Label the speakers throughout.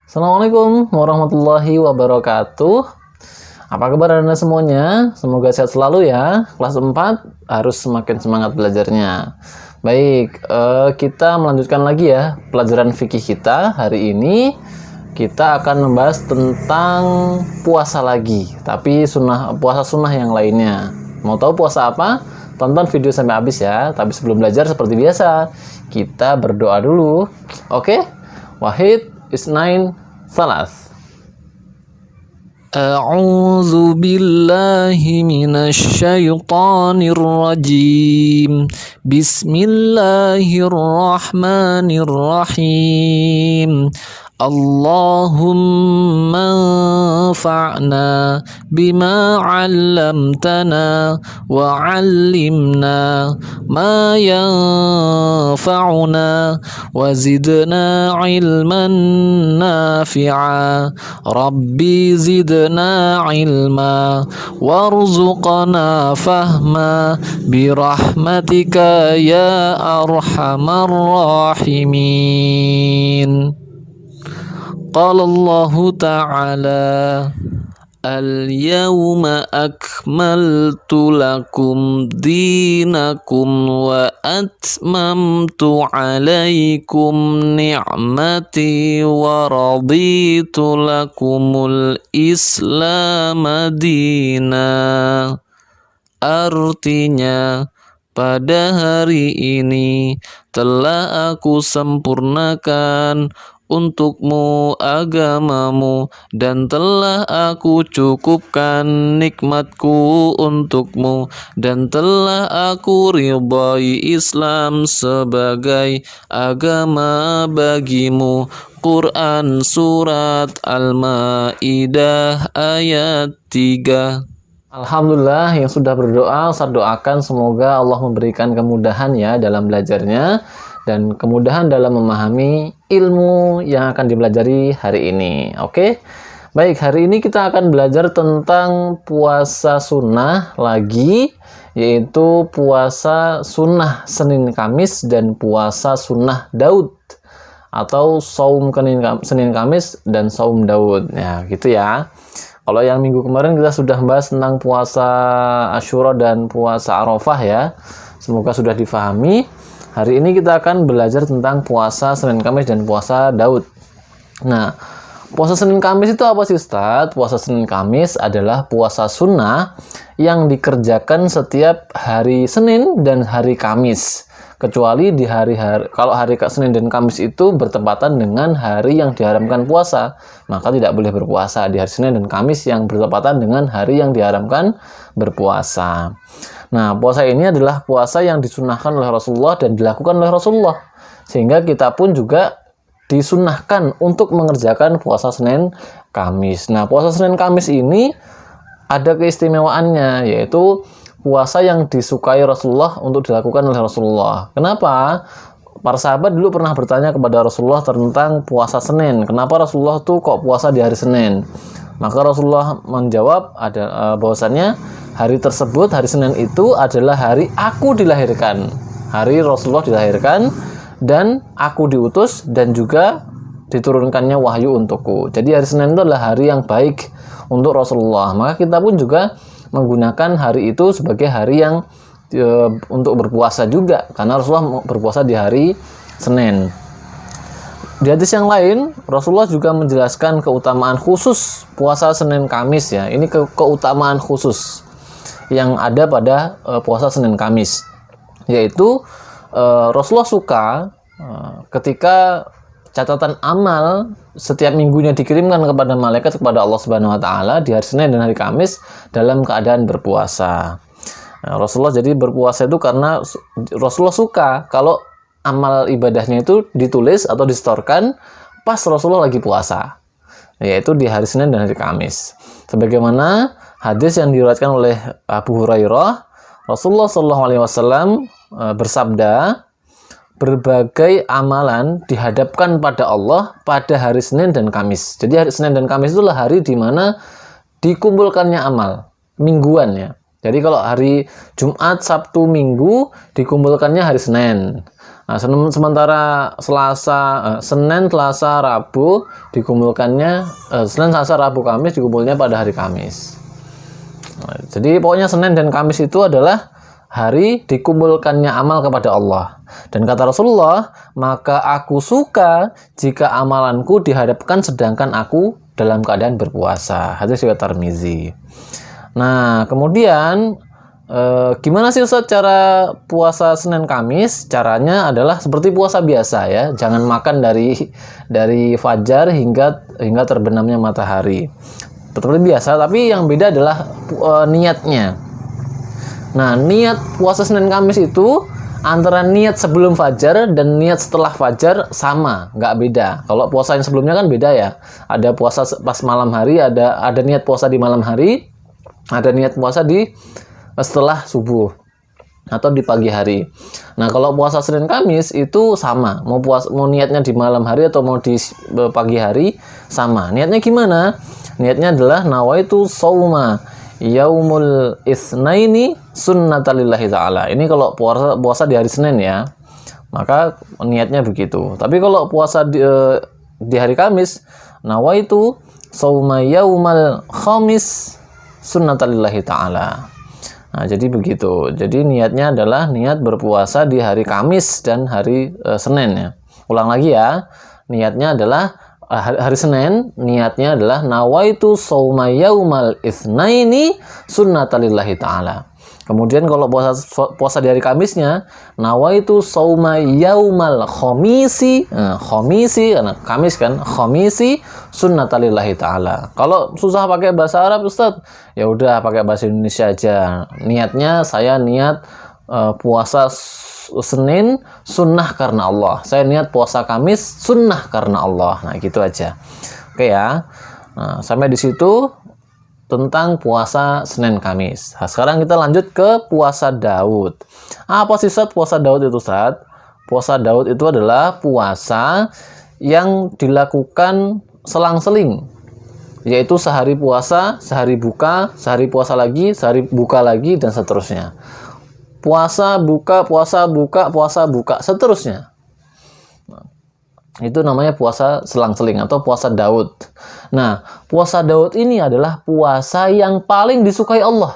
Speaker 1: Assalamualaikum warahmatullahi wabarakatuh. Apa kabar Anda semuanya? Semoga sehat selalu ya. Kelas 4 harus semakin semangat belajarnya. Baik, kita melanjutkan lagi ya pelajaran fikih kita. Hari ini kita akan membahas tentang puasa lagi, tapi puasa sunnah yang lainnya. Mau tahu puasa apa? Tonton video sampai habis ya. Tapi sebelum belajar seperti biasa, kita berdoa dulu. Oke? Wahid Isnain Salas.
Speaker 2: A'udzu billahi minasy syaithanir rajim. Bismillahirrahmanirrahim. Allahumma anfa'na bima 'allamtana wa 'allimna ma yanfa'una wa zidna 'ilman nafi'a. Rabbi zidna 'ilma warzuqna fahma birahmatika ya arhamar rahimin. Qala Allah Ta'ala Al-yawma akmaltu lakum dinakum wa atmamtu alaikum ni'mati wa raditu lakumul islam dina. Artinya, pada hari ini telah aku sempurnakan untukmu agamamu dan telah aku cukupkan nikmatku untukmu dan telah aku ridhai Islam sebagai agama bagimu. Quran Surat Al-Ma'idah ayat 3.
Speaker 1: Alhamdulillah, yang sudah berdoa, saya doakan semoga Allah memberikan kemudahan ya dalam belajarnya dan kemudahan dalam memahami ilmu yang akan dipelajari hari ini. Oke, baik, hari ini kita akan belajar tentang puasa sunnah lagi, yaitu puasa sunnah Senin Kamis dan puasa sunnah Daud atau saum Senin Kamis dan saum Daud. Ya, gitu ya. Kalau yang minggu kemarin kita sudah membahas tentang puasa Asyura dan puasa Arafah ya. Semoga sudah difahami. Hari ini kita akan belajar tentang puasa Senin Kamis dan puasa Daud. Nah, puasa Senin Kamis itu apa sih Ustadz? Puasa Senin Kamis adalah puasa sunnah yang dikerjakan setiap hari Senin dan hari Kamis. Kecuali di kalau hari Senin dan Kamis itu bertepatan dengan hari yang diharamkan puasa, maka tidak boleh berpuasa di hari Senin dan Kamis yang bertepatan dengan hari yang diharamkan berpuasa. Nah, puasa ini adalah puasa yang disunahkan oleh Rasulullah dan dilakukan oleh Rasulullah, sehingga kita pun juga disunahkan untuk mengerjakan puasa Senin Kamis. Nah, puasa Senin Kamis ini ada keistimewaannya, yaitu puasa yang disukai Rasulullah untuk dilakukan oleh Rasulullah. Kenapa? Para sahabat dulu pernah bertanya kepada Rasulullah tentang puasa Senin. Kenapa Rasulullah tuh kok puasa di hari Senin? Maka Rasulullah menjawab bahwasannya hari tersebut, hari Senin itu adalah hari aku dilahirkan. Hari Rasulullah dilahirkan dan aku diutus dan juga diturunkannya wahyu untukku. Jadi hari Senin itu adalah hari yang baik untuk Rasulullah. Maka kita pun juga menggunakan hari itu sebagai hari yang untuk berpuasa juga, karena Rasulullah berpuasa di hari Senin. Di hadis yang lain, Rasulullah juga menjelaskan keutamaan khusus puasa Senin Kamis ya. Ini keutamaan khusus yang ada pada puasa Senin Kamis, yaitu Rasulullah suka ketika catatan amal setiap minggunya dikirimkan kepada malaikat kepada Allah Subhanahu wa taala di hari Senin dan hari Kamis dalam keadaan berpuasa. Nah, Rasulullah jadi berpuasa itu karena Rasulullah suka kalau amal ibadahnya itu ditulis atau distorkan pas Rasulullah lagi puasa, yaitu di hari Senin dan hari Kamis. Sebagaimana hadis yang diriwayatkan oleh Abu Hurairah, Rasulullah SAW bersabda, berbagai amalan dihadapkan pada Allah pada hari Senin dan Kamis. Jadi hari Senin dan Kamis itulah hari di mana dikumpulkannya amal mingguan ya. Jadi kalau hari Jumat, Sabtu, Minggu dikumpulkannya hari Senin. Nah, sementara Senin, Selasa, Rabu dikumpulkannya, Senin, Selasa, Rabu, Kamis dikumpulnya pada hari Kamis. Nah, jadi pokoknya Senin dan Kamis itu adalah hari dikumpulkannya amal kepada Allah. Dan kata Rasulullah, maka aku suka jika amalanku dihadapkan sedangkan aku dalam keadaan berpuasa. Hadis riwayat Tirmizi. Nah, kemudian gimana sih Ustaz cara puasa Senin Kamis? Caranya adalah seperti puasa biasa ya. Jangan makan dari fajar hingga terbenamnya matahari. Seperti biasa, tapi yang beda adalah niatnya. Nah, niat puasa Senin Kamis itu antara niat sebelum fajar dan niat setelah fajar sama, nggak beda. Kalau puasa yang sebelumnya kan beda ya. Ada puasa pas malam hari, ada niat puasa di malam hari, ada niat puasa di setelah subuh atau di pagi hari. Nah, kalau puasa Senin Kamis itu sama, mau niatnya di malam hari atau mau di pagi hari sama. Niatnya gimana? Niatnya adalah nawaitu shauma yaumul itsnaini sunnatalillahi ta'ala. Ini kalau puasa di hari Senin ya. Maka niatnya begitu. Tapi kalau puasa di hari Kamis, nawaitu shauma yaumal khamis sunnatalillahi ta'ala. Nah, jadi begitu. Jadi niatnya adalah niat berpuasa di hari Kamis dan hari Senin ya. Ulang lagi ya. Niatnya adalah hari Senin, niatnya adalah nawaitu shauma yaumal itsnaini sunnatalillahi ta'ala. Kemudian kalau puasa di hari Kamisnya, nawaitu shauma yaumal khamisi, khamisi karena Kamis kan, khamisi sunnatalillahi ta'ala. Kalau susah pakai bahasa Arab Ustaz, ya udah pakai bahasa Indonesia aja. Niatnya saya niat puasa Senin sunnah karena Allah. Saya niat puasa Kamis sunnah karena Allah. Nah, gitu aja. Oke ya. Nah, sampai di situ tentang puasa Senin Kamis. Nah, sekarang kita lanjut ke puasa Daud. Apa sih Ustaz puasa Daud itu Ustaz? Puasa Daud itu adalah puasa yang dilakukan selang-seling. Yaitu sehari puasa, sehari buka, sehari puasa lagi, sehari buka lagi, dan seterusnya. Puasa, buka, seterusnya. Itu namanya puasa selang-seling atau puasa Daud. Nah, puasa Daud ini adalah puasa yang paling disukai Allah.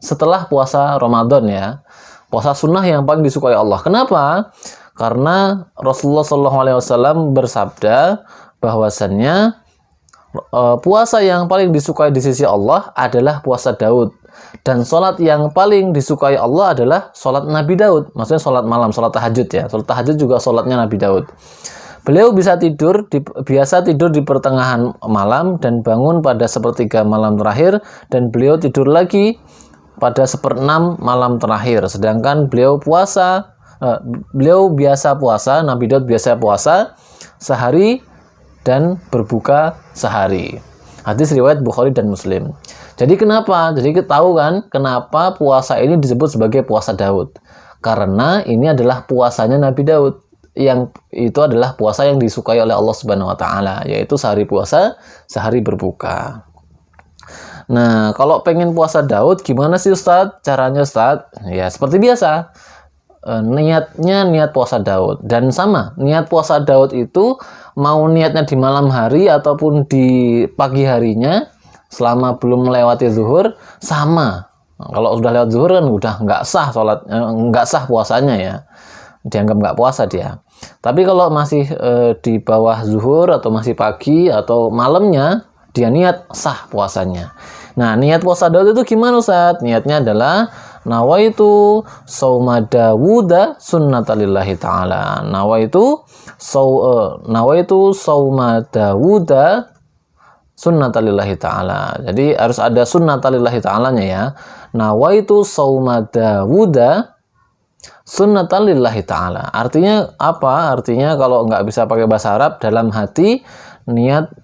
Speaker 1: Setelah puasa Ramadan ya. Puasa sunnah yang paling disukai Allah. Kenapa? Karena Rasulullah SAW bersabda bahwasannya puasa yang paling disukai di sisi Allah adalah puasa Daud. Dan sholat yang paling disukai Allah adalah sholat Nabi Daud. Maksudnya sholat malam, sholat tahajud ya. Sholat tahajud juga sholatnya Nabi Daud. Beliau biasa tidur di pertengahan malam dan bangun pada sepertiga malam terakhir. Dan beliau tidur lagi pada 1/6 malam terakhir. Sedangkan beliau biasa puasa, Nabi Daud biasa puasa sehari dan berbuka sehari. Hadis riwayat Bukhari dan Muslim. Jadi kenapa? Jadi kita tahu kan kenapa puasa ini disebut sebagai puasa Daud. Karena ini adalah puasanya Nabi Daud. Yang itu adalah puasa yang disukai oleh Allah Subhanahu wa taala, yaitu sehari puasa, sehari berbuka. Nah, kalau pengen puasa Daud gimana sih Ustaz? Caranya Ustaz? Ya, seperti biasa. Niatnya niat puasa Daud. Dan sama, niat puasa Daud itu mau niatnya di malam hari ataupun di pagi harinya selama belum melewati zuhur sama. Nah, kalau sudah lewat zuhur kan udah nggak sah nggak sah puasanya ya, dianggap nggak puasa dia. Tapi kalau masih di bawah zuhur atau masih pagi atau malamnya dia niat sah puasanya. Nah, niat puasa Daud itu gimana Ustaz? Niatnya adalah nawaitu shauma Dawuda sunnatalillahi ta'ala. Nawaitu shauma Dawuda sunnatalillahi ta'ala. Jadi harus ada sunnatalillahi ta'alanya ya. Nawaitu shauma Dawuda sunnatalillahi ta'ala. Artinya apa? Artinya kalau nggak bisa pakai bahasa Arab, dalam hati niat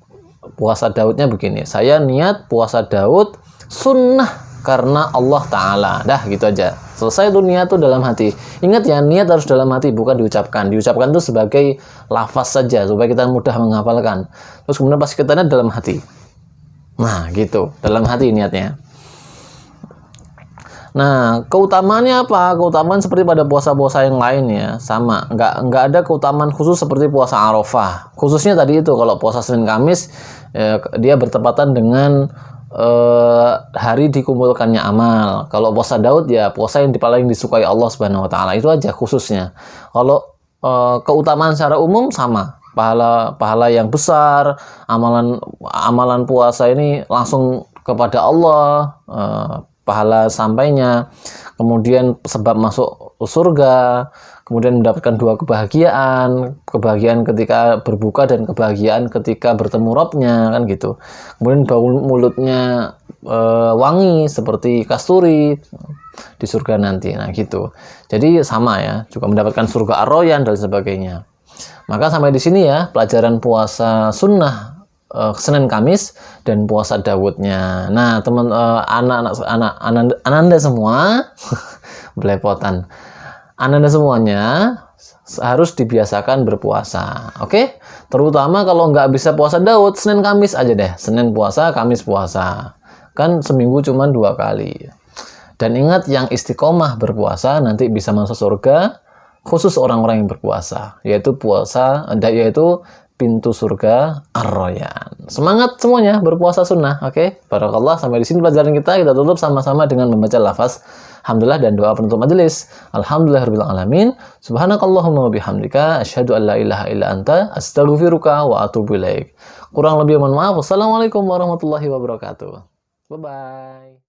Speaker 1: puasa Daudnya begini. Saya niat puasa Daud sunnah karena Allah Ta'ala. Dah gitu aja. Selesai itu niat tuh dalam hati. Ingat ya, niat harus dalam hati, bukan diucapkan. Diucapkan itu sebagai lafaz saja, supaya kita mudah menghafalkan. Terus kemudian pas kita niat dalam hati. Nah gitu, dalam hati niatnya. Nah, keutamaannya apa? Keutamaan seperti pada puasa-puasa yang lain ya, sama. Nggak ada keutamaan khusus seperti puasa Arafah. Khususnya tadi itu kalau puasa Senin Kamis, dia bertepatan dengan hari dikumpulkannya amal. Kalau puasa Daud ya puasa yang paling disukai Allah Subhanahu Wa Taala, itu aja khususnya. Kalau keutamaan secara umum sama. Pahala yang besar, amalan puasa ini langsung kepada Allah, pahala sampainya, kemudian sebab masuk surga, kemudian mendapatkan dua kebahagiaan ketika berbuka dan kebahagiaan ketika bertemu Robnya, kan gitu. Kemudian bau mulutnya wangi seperti kasturi di surga nanti, nah gitu. Jadi sama ya, juga mendapatkan surga Ar-Rayyan dan sebagainya. Maka sampai di sini ya pelajaran puasa sunnah Senin Kamis dan puasa Dawudnya. Nah, teman Ananda semua belepotan. Ananda semuanya harus dibiasakan berpuasa. Oke? Terutama kalau nggak bisa puasa Daud, Senin Kamis aja deh. Senin puasa, Kamis puasa. Kan seminggu cuma 2 kali. Dan ingat yang istiqomah berpuasa nanti bisa masuk surga, khusus orang-orang yang berpuasa, yaitu pintu surga Ar-Rayyan. Semangat semuanya berpuasa sunnah, oke? Barakallah, sampai di sini pelajaran kita tutup sama-sama dengan membaca lafaz Alhamdulillah dan doa penutup majelis. Alhamdulillahirabbil alamin. Subhanakallahumma wa bihamdika asyhadu an la ilaha illa anta astaghfiruka wa atubu ilaik. Kurang lebih mohon maaf. Wassalamualaikum warahmatullahi wabarakatuh. Bye bye.